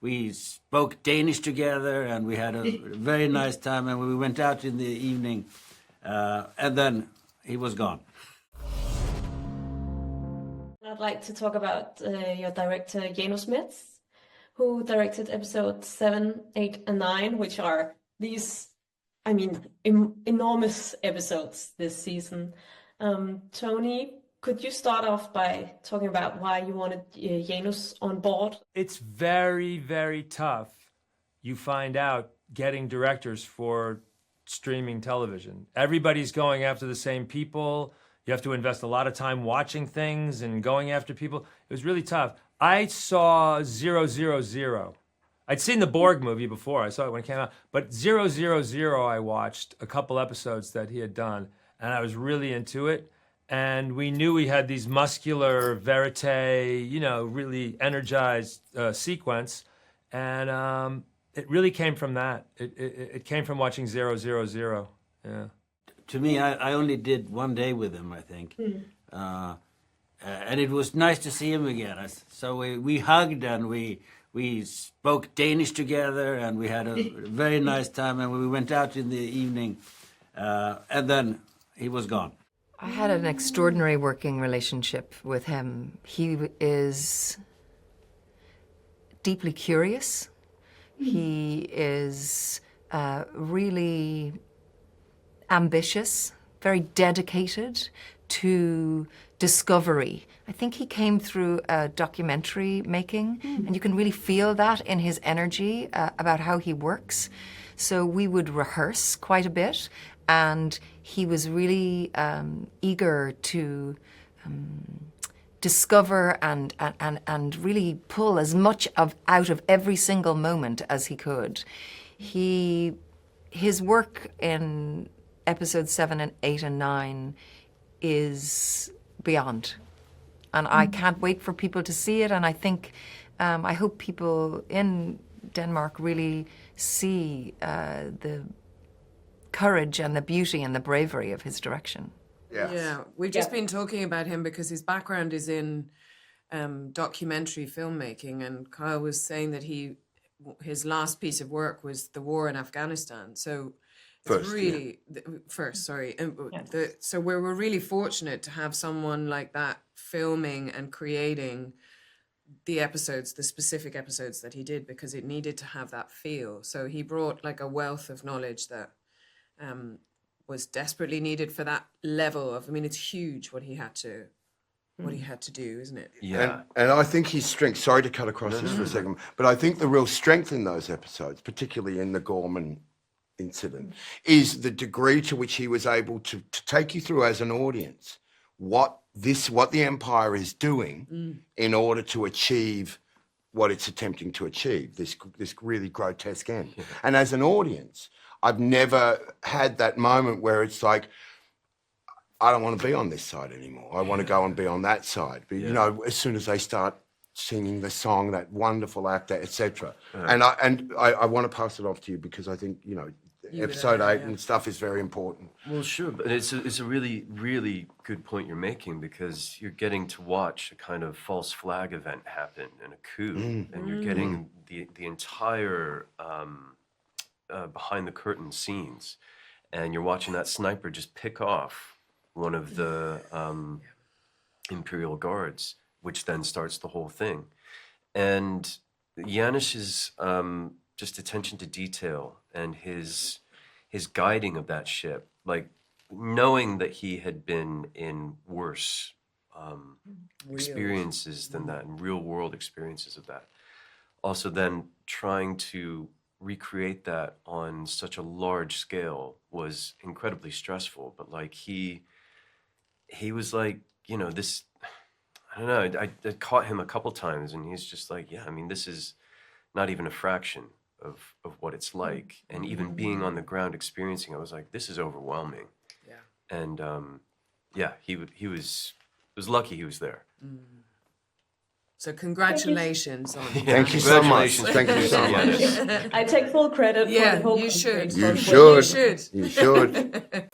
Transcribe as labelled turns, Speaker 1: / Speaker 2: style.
Speaker 1: we spoke Danish together, and we had a very nice time, and we went out in the evening, and then he was gone.
Speaker 2: I'd like to talk about your director, Janus Metz, who directed episodes 7, 8, and 9, which are these, enormous episodes this season. Tony, could you start off by talking about why you wanted Janus on board?
Speaker 3: It's very, very tough, you find out, getting directors for streaming television. Everybody's going after the same people. You have to invest a lot of time watching things and going after people. It was really tough. I saw 000. I'd seen the Borg movie before. I saw it when it came out. But 000 I watched a couple episodes that he had done, and I was really into it. And we knew we had these muscular verite, really energized sequence. And it really came from that. It came from watching 000. Yeah.
Speaker 1: To me, I only did one day with him, I think. And it was nice to see him again. So we hugged, and we spoke Danish together, and we had a very nice time, and we went out in the evening, and then he was gone.
Speaker 4: I had an extraordinary working relationship with him. He is deeply curious. He is really ambitious, very dedicated to discovery. I think he came through documentary making, and you can really feel that in his energy about how he works. So we would rehearse quite a bit, and he was really eager to discover and really pull as much out of every single moment as he could. His work in episodes 7 and 8 and 9 is beyond. And I can't wait for people to see it. And I think, I hope people in Denmark really see the courage and the beauty and the bravery of his direction.
Speaker 5: Yes.
Speaker 6: Yeah, we've just been talking about him because his background is in documentary filmmaking, and Kyle was saying that his last piece of work was the war in Afghanistan. So so we're really fortunate to have someone like that filming and creating the episodes, the specific episodes that he did, because it needed to have that feel. So he brought like a wealth of knowledge that was desperately needed for that level of, it's huge what he had to do, isn't it?
Speaker 5: Yeah. And I think his strength, sorry to cut across this for a second, but I think the real strength in those episodes, particularly in the Gorman incident, is the degree to which he was able to take you through as an audience what the Empire is doing in order to achieve what it's attempting to achieve, this really grotesque end. Yeah. And as an audience, I've never had that moment where it's like, I don't want to be on this side anymore. I want to go and be on that side. But, as soon as they start singing the song, that wonderful actor, etc. And I want to pass it off to you because I think, episode 8 and stuff is very important.
Speaker 7: Well, sure, but it's a really, really good point you're making, because you're getting to watch a kind of false flag event happen in a coup, and you're getting the entire behind the curtain scenes, and you're watching that sniper just pick off one of the Imperial Guards, which then starts the whole thing. And Janus's just attention to detail and his guiding of that ship, like knowing that he had been in worse experiences than that, and real world experiences of that. Also then trying to recreate that on such a large scale was incredibly stressful, but like he was like, this, I don't know, I caught him a couple times and he's just like, this is not even a fraction of what it's like. And even being on the ground experiencing, I was like, this is overwhelming. Yeah. And he was lucky he was there.
Speaker 6: So congratulations on
Speaker 5: Thank you so much. Thank you so much.
Speaker 2: I take full credit for the whole
Speaker 6: you should.
Speaker 5: You should. You should.